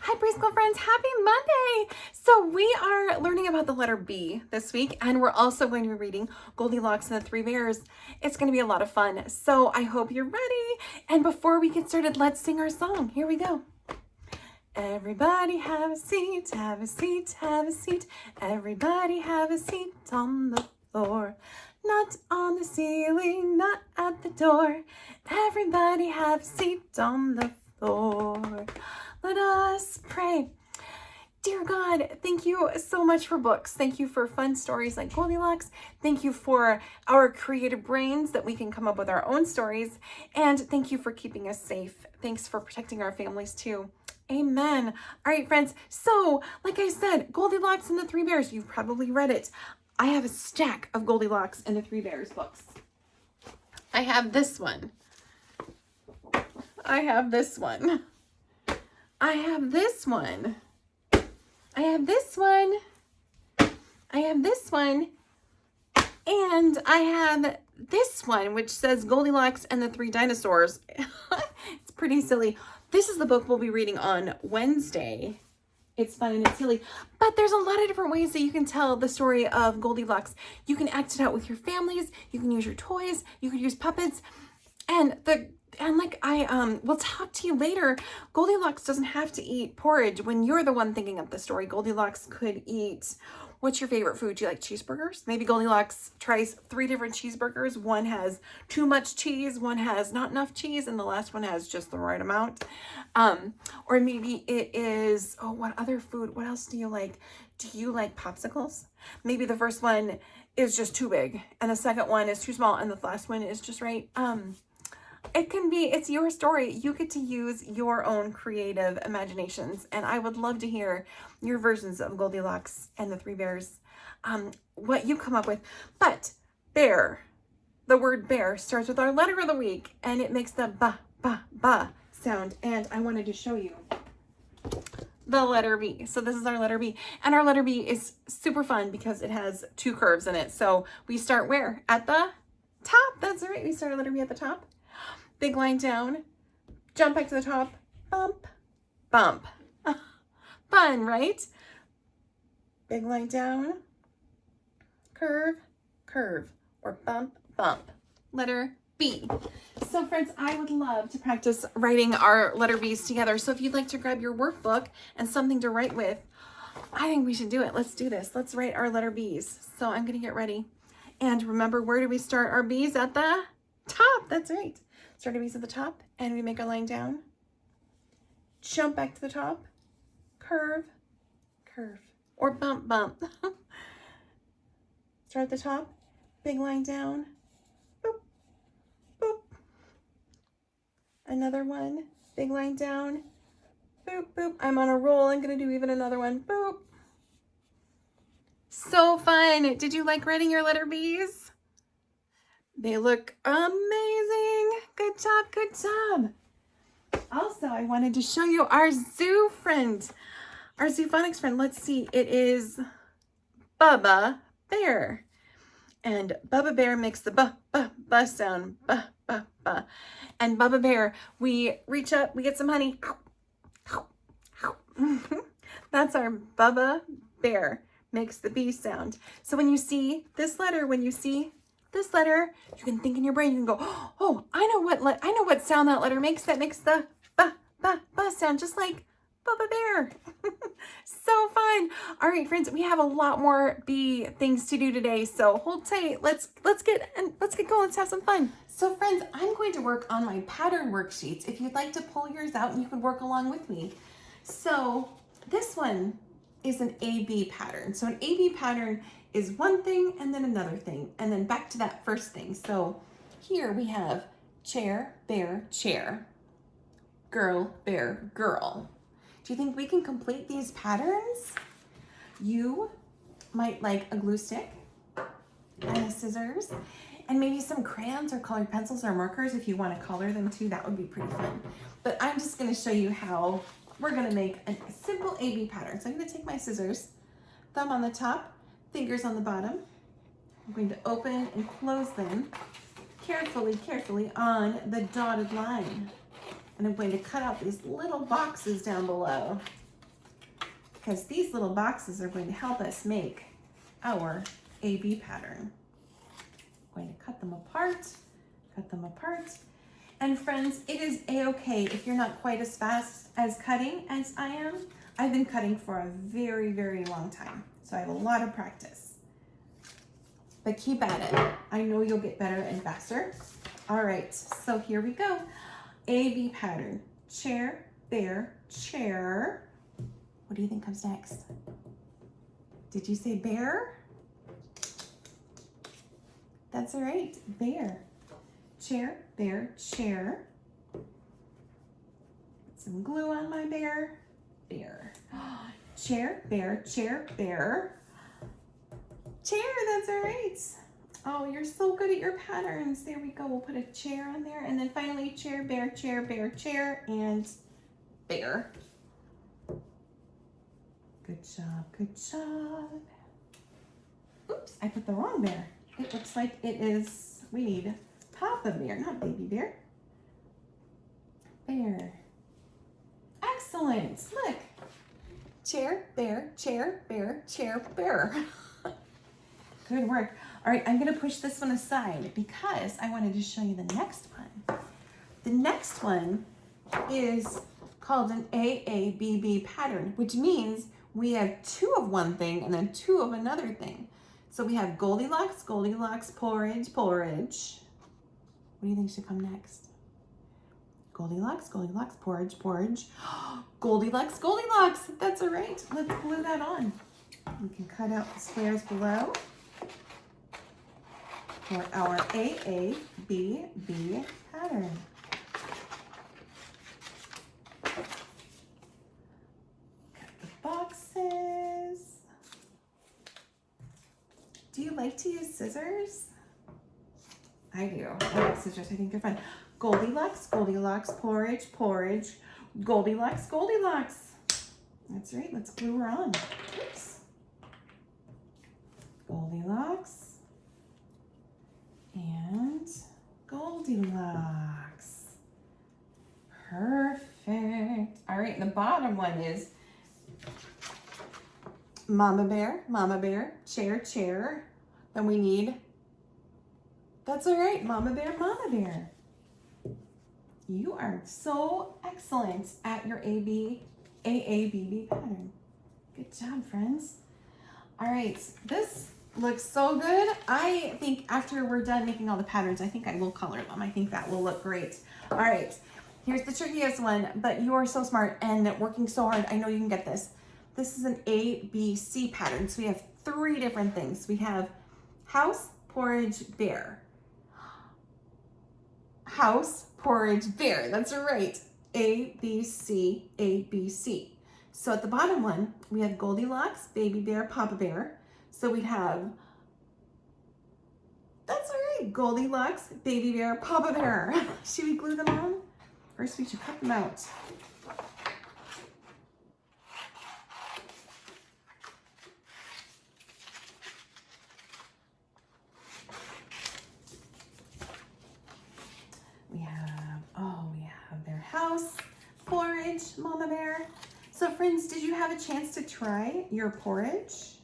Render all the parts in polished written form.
Hi, preschool friends. Happy Monday. So we are learning about the letter B this week, and we're also going to be reading Goldilocks and the Three Bears. It's going to be a lot of fun. So I hope you're ready. And before we get started, let's sing our song. Here we go. Everybody have a seat, have a seat, have a seat. Everybody have a seat on the floor. Not on the ceiling, not at the door. Everybody have a seat on the floor. Let us pray. Dear God, thank you so much for books. Thank you for fun stories like Goldilocks. Thank you for our creative brains that we can come up with our own stories. And thank you for keeping us safe. Thanks for protecting our families too. Amen. All right, friends. So, like I said, Goldilocks and the Three Bears, you've probably read it. I have a stack of Goldilocks and the Three Bears books. I have this one. I have this one. I have this one. I have this one. I have this one. And I have this one, which says Goldilocks and the Three Dinosaurs. It's pretty silly. This is the book we'll be reading on Wednesday. It's fun and it's silly. But there's a lot of different ways that you can tell the story of Goldilocks. You can act it out with your families. You can use your toys. You can use puppets. And like I will talk to you later, Goldilocks doesn't have to eat porridge when you're the one thinking of the story. Goldilocks could eat, what's your favorite food? Do you like cheeseburgers? Maybe Goldilocks tries 3 different cheeseburgers. One has too much cheese, one has not enough cheese, and the last one has just the right amount. Or maybe it is, what other food? What else do you like? Do you like popsicles? Maybe the first one is just too big, and the second one is too small, and the last one is just right. It's your story. You get to use your own creative imaginations. And I would love to hear your versions of Goldilocks and the Three Bears, what you come up with. But bear, the word bear starts with our letter of the week, and it makes the ba, ba, ba sound. And I wanted to show you the letter B. So this is our letter B. And our letter B is super fun because it has 2 curves in it. So we start where? At the top. That's right. We start our letter B at the top. Big line down, jump back to the top, bump, bump. Fun, right? Big line down, curve, curve, or bump, bump. Letter B. So friends, I would love to practice writing our letter B's together. So if you'd like to grab your workbook and something to write with, I think we should do it. Let's do this. Let's write our letter B's. So I'm going to get ready. And remember, where do we start our B's? At the top. That's right. Start our B's at the top, and we make a line down. Jump back to the top. Curve, curve, or bump, bump. Start at the top. Big line down. Boop, boop. Another one. Big line down. Boop, boop. I'm on a roll. I'm going to do even another one. Boop. So fun. Did you like writing your letter B's? They look amazing. Good job, good job. Also, I wanted to show you our zoo friend, our Zoophonics friend. Let's see, it is Bubba Bear. And Bubba Bear makes the ba sound, ba. And Bubba Bear, we reach up, we get some honey. That's our Bubba Bear, makes the B sound. So when you see this letter, this letter, you can think in your brain, you can go, oh, I know what sound that letter makes. That makes the ba sound, just like Bubba Bear. So fun. All right, friends, we have a lot more B things to do today, so hold tight. Let's get going. Let's have some fun. So friends, I'm going to work on my pattern worksheets. If you'd like to pull yours out, and you can work along with me. So this one is an A-B pattern. So an A-B pattern is one thing and then another thing, and then back to that first thing. So here we have chair, bear, chair, girl, bear, girl. Do you think we can complete these patterns? You might like a glue stick and scissors and maybe some crayons or colored pencils or markers if you want to color them too. That would be pretty fun. But I'm just going to show you how we're going to make a simple A-B pattern. So I'm going to take my scissors, thumb on the top, fingers on the bottom. I'm going to open and close them carefully on the dotted line. And I'm going to cut out these little boxes down below. because these little boxes are going to help us make our AB pattern. I'm going to cut them apart, cut them apart. And friends, it is a-okay if you're not quite as fast as cutting as I am. I've been cutting for a very, very long time, so I have a lot of practice. But keep at it. I know you'll get better and faster. All right, so here we go. AB pattern, chair, bear, chair. What do you think comes next? Did you say bear? That's all right, bear. Chair, bear, chair. Put some glue on my bear. Bear. Chair, bear, chair, bear. Chair, that's all right. Oh, you're so good at your patterns. There we go. We'll put a chair on there. And then finally, chair, bear, chair, and bear. Good job, good job. Oops, I put the wrong bear. It looks like it is, we need Papa Bear, not Baby Bear. Bear. Excellent, look. Chair, bear, chair, bear. Good work. All right, I'm gonna push this one aside because I wanted to show you the next one. The next one is called an AABB pattern, which means we have 2 of one thing and then 2 of another thing. So we have Goldilocks, Goldilocks, porridge, porridge. What do you think should come next? Goldilocks, Goldilocks, porridge, porridge. Goldilocks, Goldilocks. That's all right. Let's glue that on. We can cut out the squares below for our AABB pattern. Cut the boxes. Do you like to use scissors? I do. I like scissors. I think they're fun. Goldilocks, Goldilocks, porridge, porridge. Goldilocks, Goldilocks. That's right. Let's glue her on. Oops. Goldilocks and Goldilocks. Perfect. All right. The bottom one is Mama Bear, chair, chair. Then we need, that's all right, Mama Bear, Mama Bear. You are so excellent at your AABB pattern. Good job, friends. All right, this looks so good. I think after we're done making all the patterns, I think I will color them. I think that will look great. All right, here's the trickiest one, but you are so smart and working so hard. I know you can get this. This is an ABC pattern. So we have 3 different things. We have house, porridge, bear. House, porridge, bear. That's right. ABC, ABC. So at the bottom one, we have Goldilocks, Baby Bear, Papa Bear. So we have, that's all right, Goldilocks, Baby Bear, Papa Bear. Should we glue them on? First, we should cut them out. We have their house, porridge, Mama Bear. So friends, did you have a chance to try your porridge?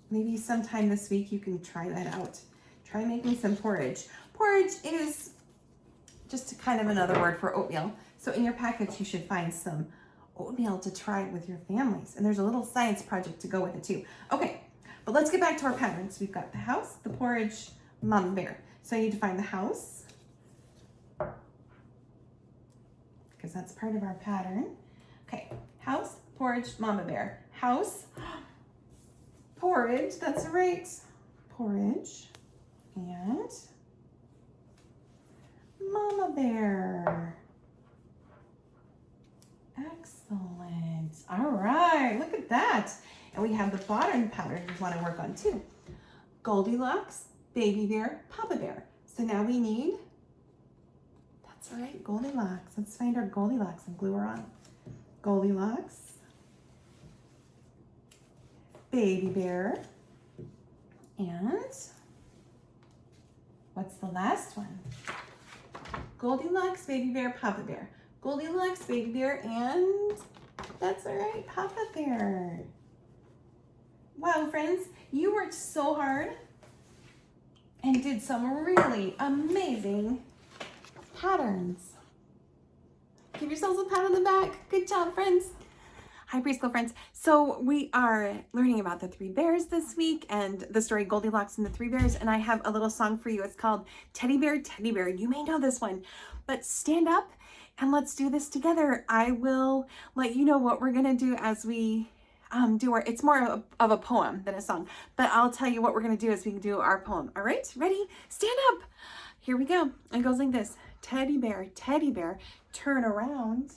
Maybe sometime this week you can try that out. Try making some porridge. Porridge is just kind of another word for oatmeal. So in your package, you should find some oatmeal to try with your families. And there's a little science project to go with it too. Okay, but let's get back to our patterns. We've got the house, the porridge, Mama Bear. So I need to find the house, because that's part of our pattern. Okay, house, porridge, Mama Bear. House, porridge, that's right. Porridge, and Mama Bear. Excellent. All right, look at that. And we have the bottom pattern we want to work on too. Goldilocks, Baby Bear, Papa Bear. So now we need, that's right, Goldilocks. Let's find our Goldilocks and glue her on. Goldilocks, Baby Bear, and what's the last one? Goldilocks, Baby Bear, Papa Bear. Goldilocks, Baby Bear, and That's all right, Papa Bear. Wow, friends, you worked so hard and did some really amazing patterns. Give yourselves a pat on the back. Good job, friends. Hi, preschool friends. So we are learning about the three bears this week and the story Goldilocks and the Three Bears. And I have a little song for you. It's called Teddy Bear, Teddy Bear. You may know this one, but stand up and let's do this together. I will let you know what we're going to do as we do our, it's more of a poem than a song, but I'll tell you what we're going to do as we do our poem. All right, ready? Stand up. Here we go. It goes like this. Teddy bear, turn around.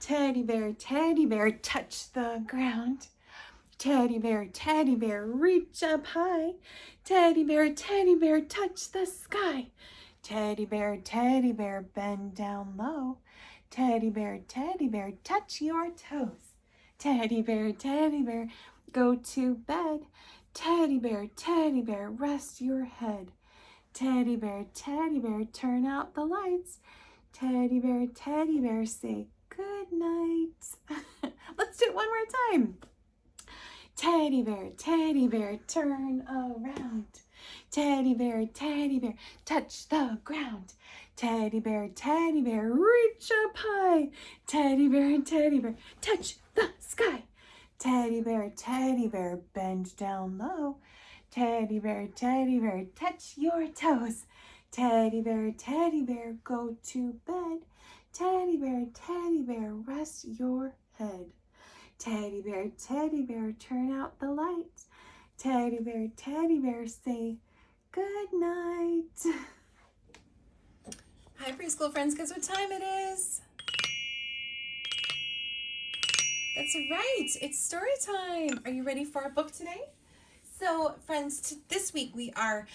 Teddy bear, touch the ground. Teddy bear, reach up high. Teddy bear, touch the sky. Teddy bear, bend down low. Teddy bear, touch your toes. Teddy bear, go to bed. Teddy bear, rest your head. Teddy bear, turn out the lights. Teddy bear, say good night. Let's do it one more time. Teddy bear, turn around. Teddy bear, touch the ground. Teddy bear, reach up high. Teddy bear, touch the sky. Teddy bear, bend down low. Teddy bear, touch your toes. Teddy bear, go to bed. Teddy bear, rest your head. Teddy bear, turn out the lights. Teddy bear, say good night. Hi, preschool friends. Guess what time it is? That's right. It's story time. Are you ready for our book today? So, friends, this week we are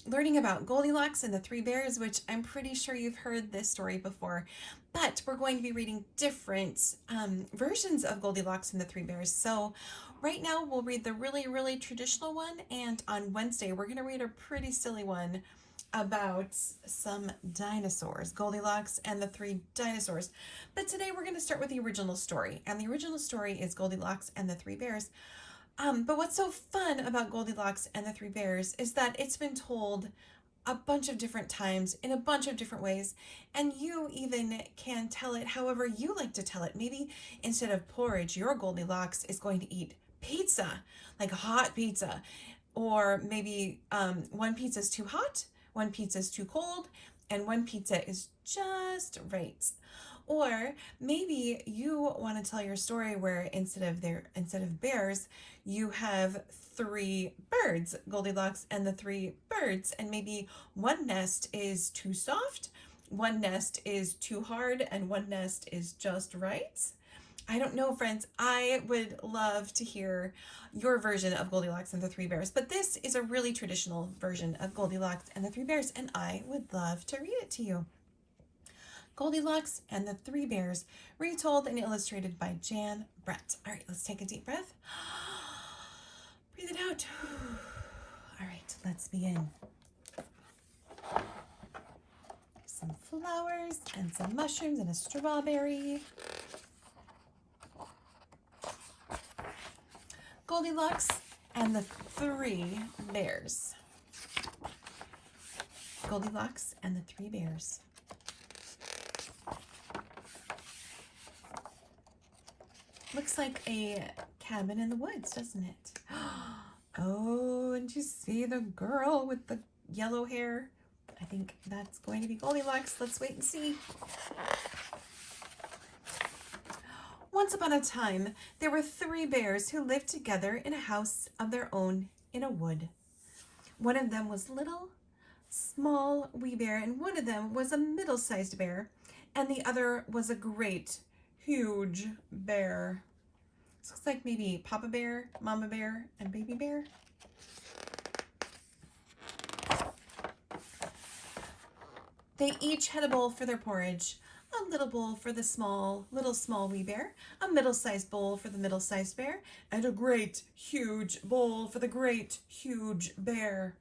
learning about Goldilocks and the Three Bears, which I'm pretty sure you've heard this story before, but we're going to be reading different versions of Goldilocks and the Three Bears. So right now we'll read the really, really traditional one, and on Wednesday we're going to read a pretty silly one about some dinosaurs, Goldilocks and the Three Dinosaurs. But today we're going to start with the original story, and the original story is Goldilocks and the Three Bears. But what's so fun about Goldilocks and the Three Bears is that it's been told a bunch of different times in a bunch of different ways, and you even can tell it however you like to tell it. Maybe instead of porridge, your Goldilocks is going to eat pizza, like hot pizza, or maybe one pizza is too hot, one pizza is too cold, and one pizza is just right. Or maybe you want to tell your story where instead of bears, you have three birds, Goldilocks and the Three Birds, and maybe one nest is too soft, one nest is too hard, and one nest is just right. I don't know, friends. I would love to hear your version of Goldilocks and the Three Bears, but this is a really traditional version of Goldilocks and the Three Bears, and I would love to read it to you. Goldilocks and the Three Bears, retold and illustrated by Jan Brett. All right, let's take a deep breath. Breathe it out. All right, let's begin. Some flowers and some mushrooms and a strawberry. Goldilocks and the Three Bears. Goldilocks and the Three Bears. Looks like a cabin in the woods, doesn't it? Oh, and you see the girl with the yellow hair? I think that's going to be Goldilocks. Let's wait and see. Once upon a time, there were three bears who lived together in a house of their own in a wood. One of them was little, small, wee bear, and one of them was a middle-sized bear, and the other was a great, huge bear. This looks like maybe Papa Bear, Mama Bear, and Baby Bear. They each had a bowl for their porridge. A little bowl for the small wee bear, a middle-sized bowl for the middle-sized bear, and a great, huge bowl for the great, huge bear.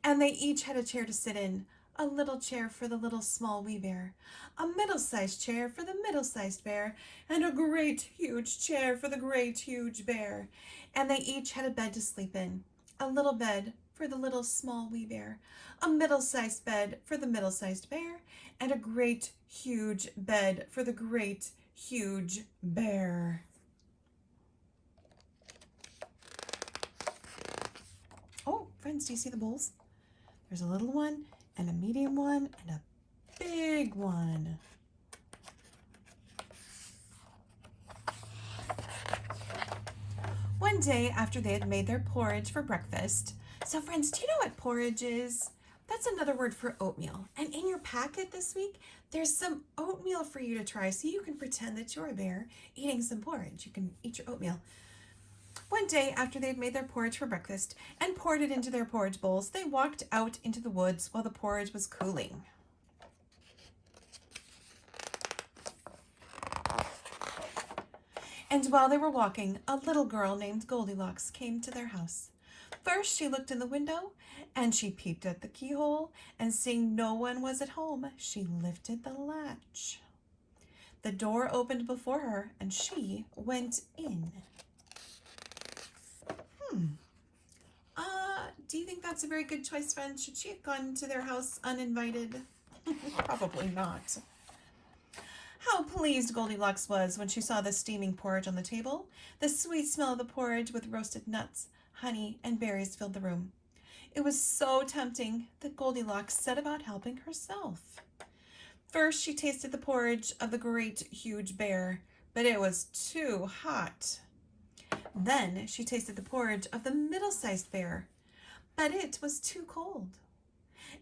And they each had a chair to sit in, a little chair for the little small wee bear, a middle-sized chair for the middle-sized bear, and a great huge chair for the great huge bear. And they each had a bed to sleep in, a little bed for the little small wee bear, a middle-sized bed for the middle-sized bear, and a great huge bed for the great huge bear. Oh, friends, do you see the bowls? There's a little one and a medium one and a big one. One day after they had made their porridge for breakfast. So friends, do you know what porridge is? That's another word for oatmeal. And in your packet this week, there's some oatmeal for you to try so you can pretend that you're a bear eating some porridge. You can eat your oatmeal. One day after they had made their porridge for breakfast and poured it into their porridge bowls, they walked out into the woods while the porridge was cooling. And while they were walking, a little girl named Goldilocks came to their house. First, she looked in the window, and she peeped at the keyhole, and seeing no one was at home, she lifted the latch. The door opened before her, and she went in. Do you think that's a very good choice, friends? Should she have gone to their house uninvited? Probably not. How pleased Goldilocks was when she saw the steaming porridge on the table. The sweet smell of the porridge with roasted nuts, honey, and berries filled the room. It was so tempting that Goldilocks set about helping herself. First, she tasted the porridge of the great huge bear, but it was too hot. Then she tasted the porridge of the middle-sized bear, but it was too cold.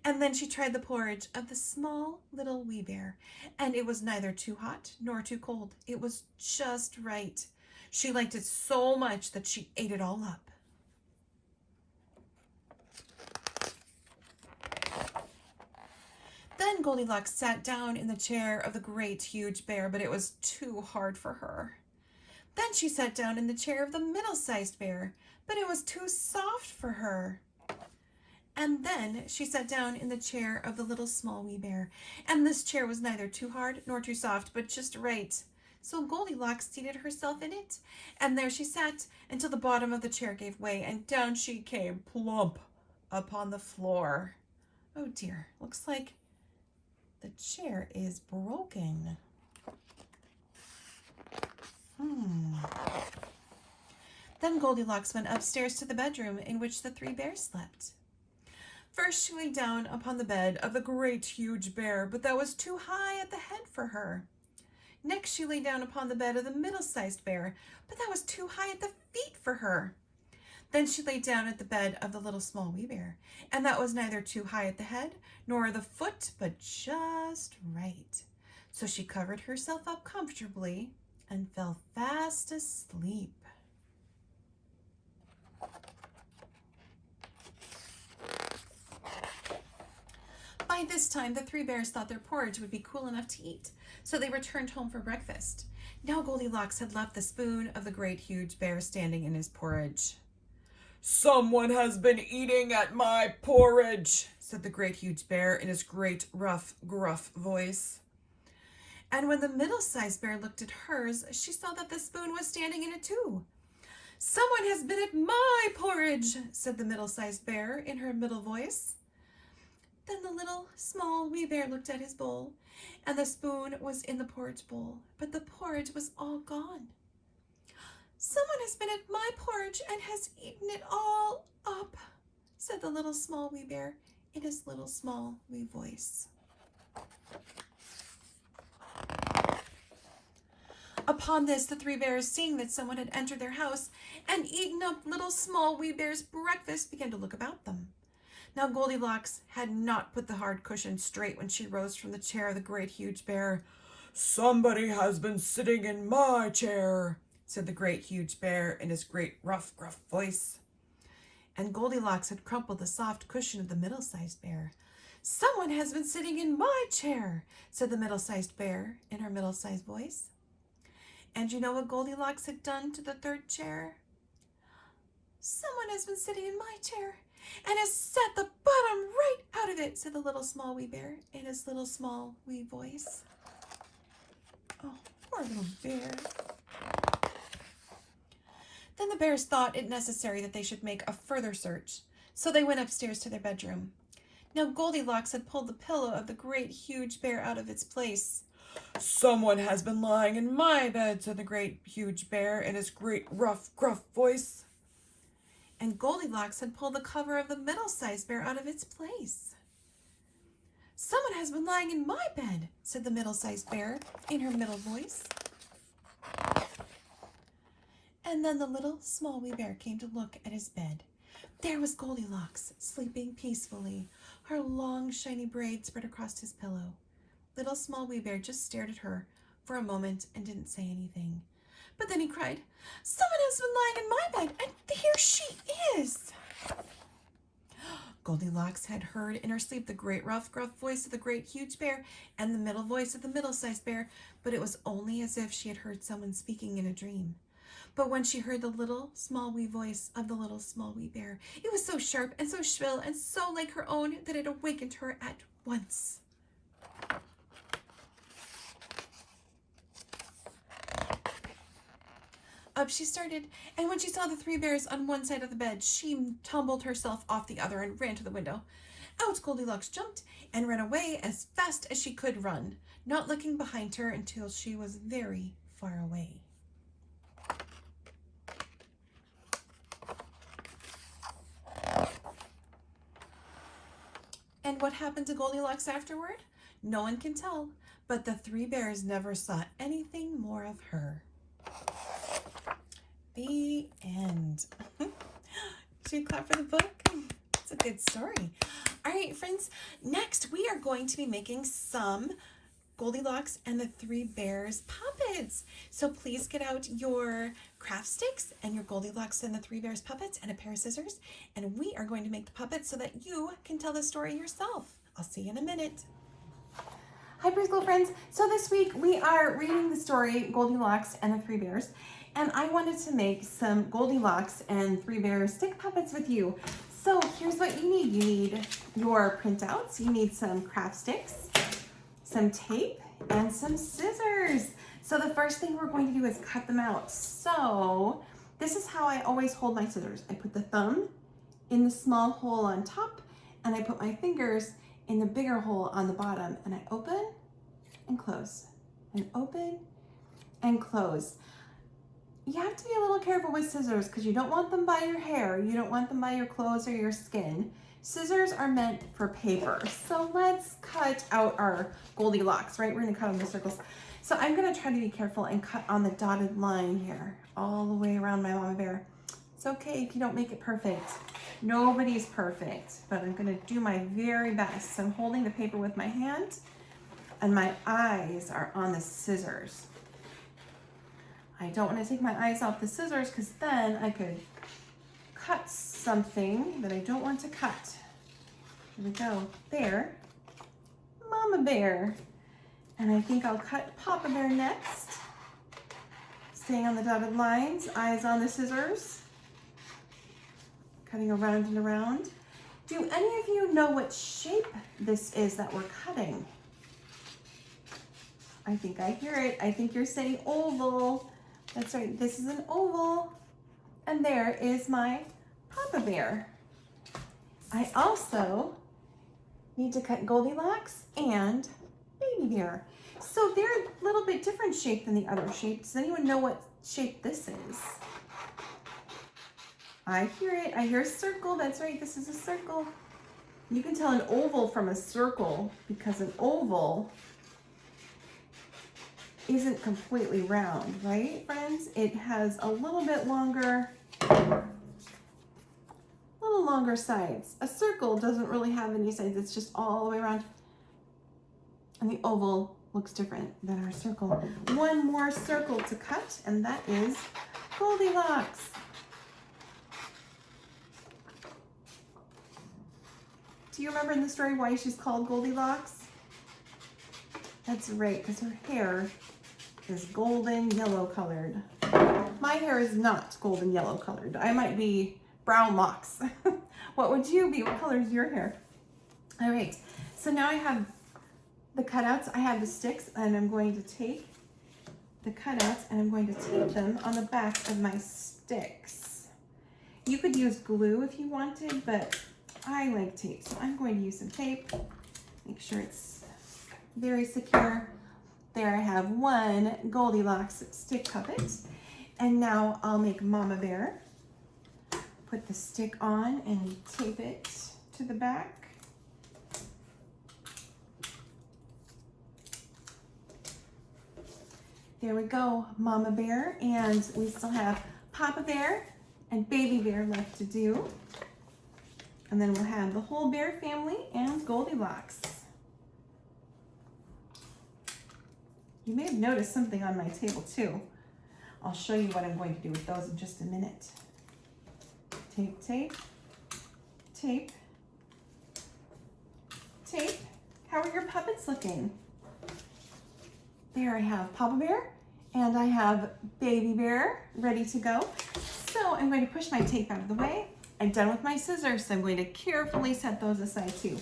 And then she tried the porridge of the small little wee bear, and it was neither too hot nor too cold. It was just right. She liked it so much that she ate it all up. Then Goldilocks sat down in the chair of the great huge bear, but it was too hard for her. Then she sat down in the chair of the middle-sized bear, but it was too soft for her. And then she sat down in the chair of the little small wee bear, and this chair was neither too hard nor too soft, but just right. So Goldilocks seated herself in it, and there she sat until the bottom of the chair gave way, and down she came plump upon the floor. Oh dear, looks like the chair is broken. Then Goldilocks went upstairs to the bedroom in which the three bears slept. First she lay down upon the bed of the great huge bear, but that was too high at the head for her. Next she lay down upon the bed of the middle-sized bear, but that was too high at the feet for her. Then she lay down at the bed of the little small wee bear, and that was neither too high at the head nor the foot, but just right. So she covered herself up comfortably and fell fast asleep. By this time, the three bears thought their porridge would be cool enough to eat, so they returned home for breakfast. Now Goldilocks had left the spoon of the great huge bear standing in his porridge. "Someone has been eating at my porridge," said the great huge bear in his great rough, gruff voice. And when the middle-sized bear looked at hers, she saw that the spoon was standing in it too. "Someone has been at my porridge," said the middle-sized bear in her middle voice. Then the little small wee bear looked at his bowl, and the spoon was in the porridge bowl, but the porridge was all gone. "Someone has been at my porridge and has eaten it all up," said the little small wee bear in his little small wee voice. Upon this, the three bears, seeing that someone had entered their house and eaten up little small wee bear's breakfast, began to look about them. Now Goldilocks had not put the hard cushion straight when she rose from the chair of the great huge bear. "Somebody has been sitting in my chair," said the great huge bear in his great rough, gruff voice. And Goldilocks had crumpled the soft cushion of the middle-sized bear. "Someone has been sitting in my chair," said the middle-sized bear in her middle-sized voice. And you know what Goldilocks had done to the third chair? "Someone has been sitting in my chair and has set the bottom right out of it," it, said the little small wee bear in his little small wee voice. Oh, poor little bear. Then the bears thought it necessary that they should make a further search, so they went upstairs to their bedroom. Now Goldilocks had pulled the pillow of the great huge bear out of its place. "Someone has been lying in my bed," said the great huge bear in his great rough, gruff voice. And Goldilocks had pulled the cover of the middle-sized bear out of its place. "Someone has been lying in my bed," said the middle-sized bear in her middle voice. And then the little small wee bear came to look at his bed. There was Goldilocks, sleeping peacefully, her long shiny braid spread across his pillow. Little small wee bear just stared at her for a moment and didn't say anything. But then he cried, "Someone has been lying in my bed, and here she is!" Goldilocks had heard in her sleep the great rough, gruff voice of the great huge bear and the middle voice of the middle-sized bear, but it was only as if she had heard someone speaking in a dream. But when she heard the little small wee voice of the little small wee bear, it was so sharp and so shrill and so like her own that it awakened her at once. Up she started, and when she saw the three bears on one side of the bed, she tumbled herself off the other and ran to the window. Out Goldilocks jumped and ran away as fast as she could run, not looking behind her until she was very far away. And what happened to Goldilocks afterward? No one can tell, but the three bears never saw anything more of her. The end. Should we clap for the book? It's a good story. All right, friends, next we are going to be making some Goldilocks and the Three Bears puppets. So please get out your craft sticks and your Goldilocks and the Three Bears puppets and a pair of scissors, and we are going to make the puppets so that you can tell the story yourself. I'll see you in a minute. Hi, preschool friends. So this week we are reading the story Goldilocks and the Three Bears, and I wanted to make some Goldilocks and Three Bears stick puppets with you. So here's what you need. You need your printouts, you need some craft sticks, some tape, and some scissors. So the first thing we're going to do is cut them out. So this is how I always hold my scissors. I put the thumb in the small hole on top, and I put my fingers in the bigger hole on the bottom, and I open and close, and open and close. You have to be a little careful with scissors because you don't want them by your hair. You don't want them by your clothes or your skin. Scissors are meant for paper. So let's cut out our Goldilocks, right? We're gonna cut on the circles. So I'm gonna try to be careful and cut on the dotted line here, all the way around my mama bear. It's okay if you don't make it perfect. Nobody's perfect, but I'm gonna do my very best. So I'm holding the paper with my hand and my eyes are on the scissors. I don't want to take my eyes off the scissors because then I could cut something that I don't want to cut. Here we go. There. Mama Bear. And I think I'll cut Papa Bear next. Staying on the dotted lines, eyes on the scissors. Cutting around and around. Do any of you know what shape this is that we're cutting? I think I hear it. I think you're saying oval. That's right, this is an oval. And there is my Papa Bear. I also need to cut Goldilocks and Baby Bear. So they're a little bit different shape than the other shapes. Does anyone know what shape this is? I hear it, I hear a circle. That's right, this is a circle. You can tell an oval from a circle because an oval isn't completely round, right, friends? It has a little bit longer, sides. A circle doesn't really have any sides. It's just all the way around. And the oval looks different than our circle. One more circle to cut, and that is Goldilocks. Do you remember in the story why she's called Goldilocks? That's right, because her hair is golden yellow colored. My hair is not golden yellow colored. I might be brown locks. What would you be? What color is your hair? All right, so now I have the cutouts. I have the sticks, and I'm going to take the cutouts and I'm going to tape them on the back of my sticks. You could use glue if you wanted, but I like tape, so I'm going to use some tape. Make sure it's very secure. There I have one Goldilocks stick puppet. And now I'll make Mama Bear. Put the stick on and tape it to the back. There we go, Mama Bear, and we still have Papa Bear and Baby Bear left to do. And then we'll have the whole bear family and Goldilocks. You may have noticed something on my table too. I'll show you what I'm going to do with those in just a minute. Tape, tape, tape, tape. How are your puppets looking? There I have Papa Bear and I have Baby Bear ready to go. So I'm going to push my tape out of the way. I'm done with my scissors, so I'm going to carefully set those aside too.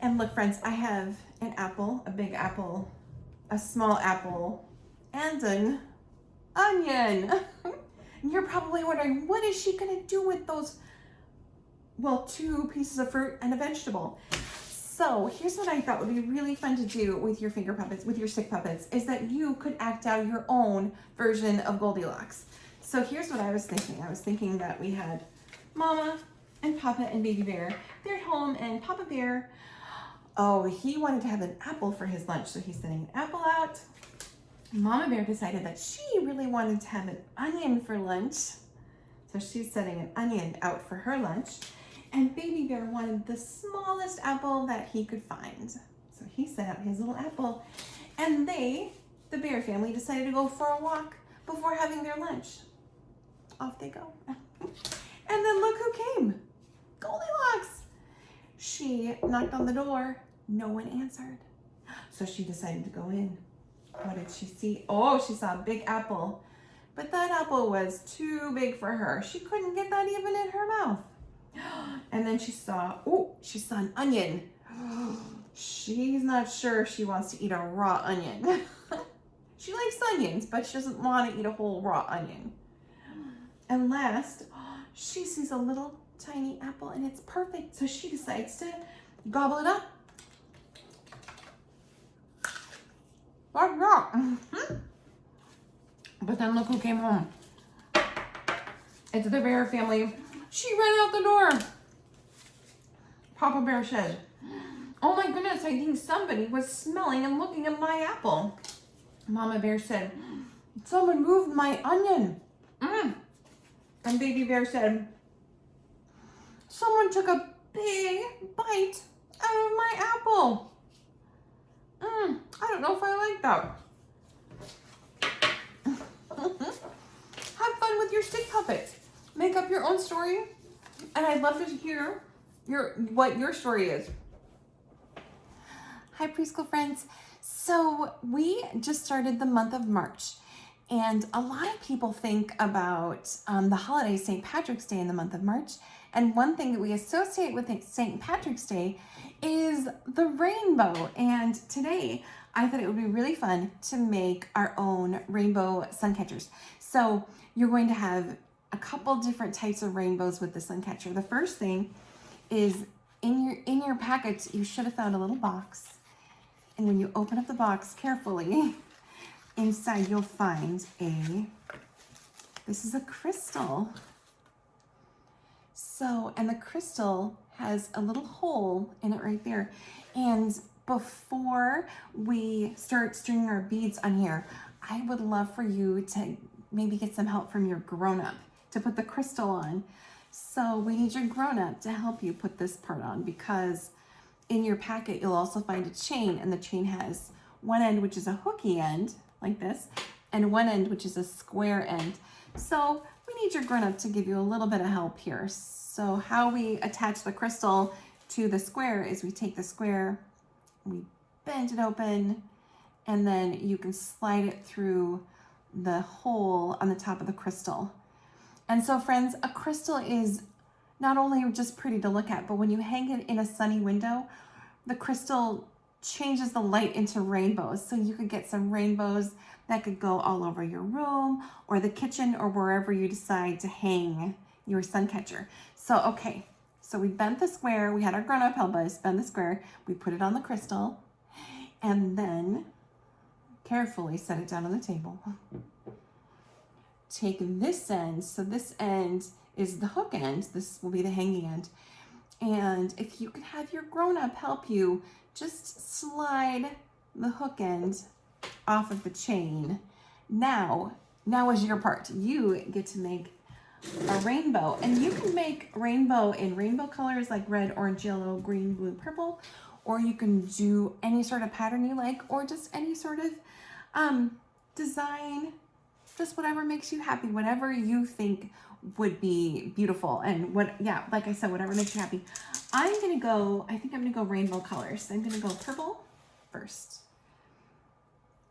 And look, friends, I have an apple, a big apple, a small apple, and an onion. And you're probably wondering, what is she gonna do with those, well, 2 pieces of fruit and a vegetable? So here's what I thought would be really fun to do with your finger puppets, with your stick puppets, is that you could act out your own version of Goldilocks. So here's what I was thinking. I was thinking that we had Mama and Papa and Baby Bear. They're at home, and Papa Bear, oh, he wanted to have an apple for his lunch, so he's setting an apple out. Mama Bear decided that she really wanted to have an onion for lunch, so she's setting an onion out for her lunch. And Baby Bear wanted the smallest apple that he could find, so he set out his little apple. And they, the Bear family, decided to go for a walk before having their lunch. Off they go. And then look who came. Goldilocks. She knocked on the door. No one answered. So she decided to go in. What did she see? Oh, she saw a big apple. But that apple was too big for her. She couldn't get that even in her mouth. And then she saw an onion. She's not sure if she wants to eat a raw onion. She likes onions, but she doesn't want to eat a whole raw onion. And last, she sees a little tiny apple and it's perfect. So she decides to gobble it up. Like that. But then look who came home. It's the Bear family. She ran out the door. Papa Bear said, "Oh my goodness, I think somebody was smelling and looking at my apple." Mama Bear said, "Someone moved my onion." And Baby Bear said, "Someone took a big bite out of my apple. I don't know if I like that." Have fun with your stick puppets. Make up your own story. And I'd love to hear what your story is. Hi, preschool friends. So we just started the month of March. And a lot of people think about the holiday St. Patrick's Day in the month of March. And one thing that we associate with St. Patrick's Day is the rainbow. And today I thought it would be really fun to make our own rainbow sun catchers. So you're going to have a couple different types of rainbows with the sun catcher. The first thing is in your package, you should have found a little box. And when you open up the box carefully, inside you'll find this is a crystal. So, and the crystal has a little hole in it right there. And before we start stringing our beads on here, I would love for you to maybe get some help from your grown-up to put the crystal on. So we need your grown-up to help you put this part on, because in your packet you'll also find a chain, and the chain has one end which is a hooky end like this, and one end which is a square end. So we need your grown-up to give you a little bit of help here. So how we attach the crystal to the square is we take the square, we bend it open, and then you can slide it through the hole on the top of the crystal. And so friends, a crystal is not only just pretty to look at, but when you hang it in a sunny window, the crystal changes the light into rainbows. So you could get some rainbows that could go all over your room or the kitchen or wherever you decide to hang your sun catcher. So, okay, so we bent the square. We had our grown-up help us bend the square. We put it on the crystal and then carefully set it down on the table. Take this end. So this end is the hook end. This will be the hanging end. And if you could have your grown-up help you, just slide the hook end off of the chain. Now is your part. You get to make a rainbow, and you can make rainbow in rainbow colors like red, orange, yellow, green, blue, purple, or you can do any sort of pattern you like, or just any sort of design, just whatever makes you happy, whatever you think would be beautiful. And like I said, whatever makes you happy. I think I'm gonna go rainbow colors. I'm gonna go purple first.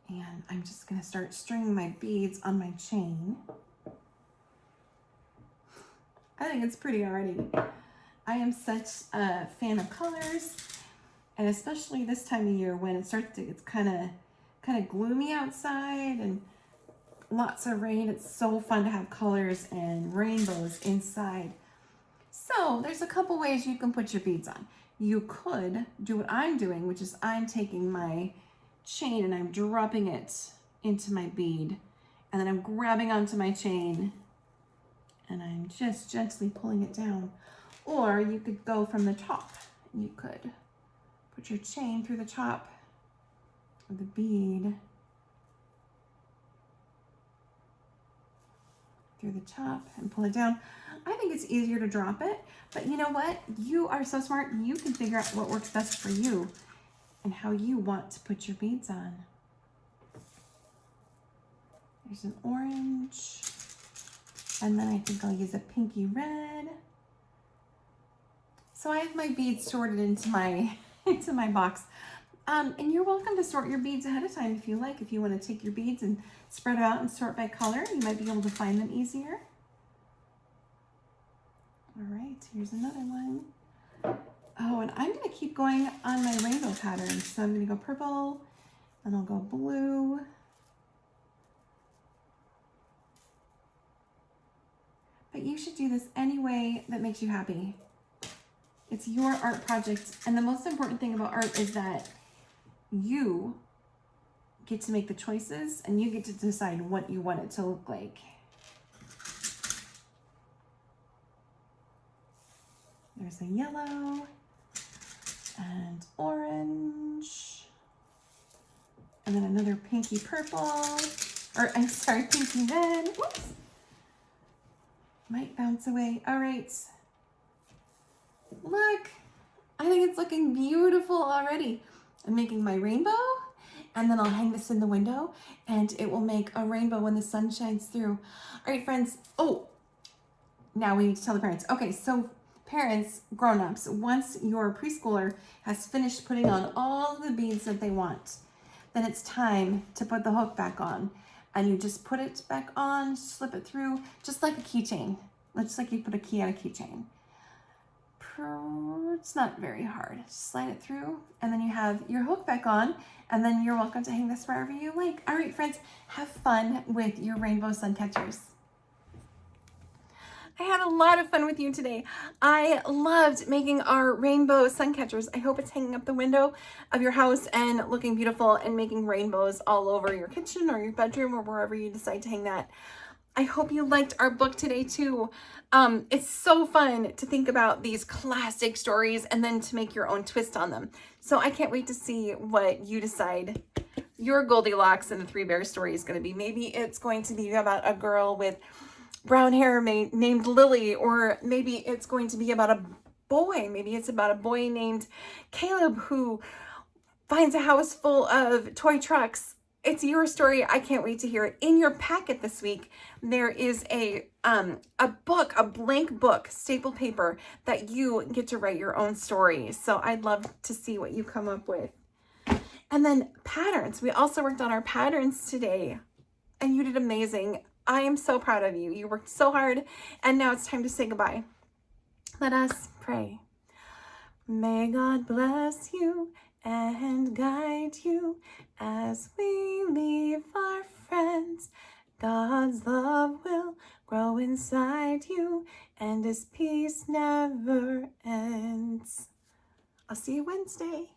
And I'm just gonna start stringing my beads on my chain. I think it's pretty already. I am such a fan of colors, and especially this time of year when it starts to, it's kind of gloomy outside and lots of rain. It's so fun to have colors and rainbows inside. So there's a couple ways you can put your beads on. You could do what I'm doing, which is I'm taking my chain and I'm dropping it into my bead, and then I'm grabbing onto my chain and I'm just gently pulling it down. Or you could go from the top. You could put your chain through the top of the bead, through the top, and pull it down. I think it's easier to drop it, but you know what? You are so smart. You can figure out what works best for you and how you want to put your beads on. There's an orange, and then I think I'll use a pinky red. So I have my beads sorted into my box. And you're welcome to sort your beads ahead of time if you like. If you want to take your beads and spread them out and sort by color, you might be able to find them easier. All right, here's another one. Oh, and I'm going to keep going on my rainbow pattern. So I'm going to go purple, and I'll go blue. But you should do this any way that makes you happy. It's your art project, and the most important thing about art is that you get to make the choices and you get to decide what you want it to look like. There's a yellow and orange, and then another pinky purple, or I'm sorry, pinky red. Whoops. Might bounce away. All right. Look, I think it's looking beautiful already. I'm making my rainbow, and then I'll hang this in the window, and it will make a rainbow when the sun shines through. All right, friends. Oh, now we need to tell the parents. Okay, so parents, grown-ups, once your preschooler has finished putting on all the beads that they want, then it's time to put the hook back on. And you just put it back on, slip it through, just like a keychain. Just like you put a key on a keychain. It's not very hard. Slide it through, and then you have your hook back on, and then you're welcome to hang this wherever you like. All right, friends, have fun with your rainbow sun catchers. I had a lot of fun with you today. I loved making our rainbow sun catchers. I hope it's hanging up the window of your house and looking beautiful and making rainbows all over your kitchen or your bedroom or wherever you decide to hang that. I hope you liked our book today too. It's so fun to think about these classic stories and then to make your own twist on them. So I can't wait to see what you decide your Goldilocks and the Three Bears story is going to be. Maybe it's going to be about a girl with brown hair named Lily, or maybe it's going to be about a boy. Maybe it's about a boy named Caleb who finds a house full of toy trucks. It's your story. I can't wait to hear it. In your packet this week, there is a book, a blank book, staple paper, that you get to write your own story. So I'd love to see what you come up with. And then patterns. We also worked on our patterns today, and you did amazing. I am so proud of you. You worked so hard, and now it's time to say goodbye. Let us pray. May God bless you and guide you as we leave our friends. God's love will grow inside you and his peace never ends. I'll see you Wednesday.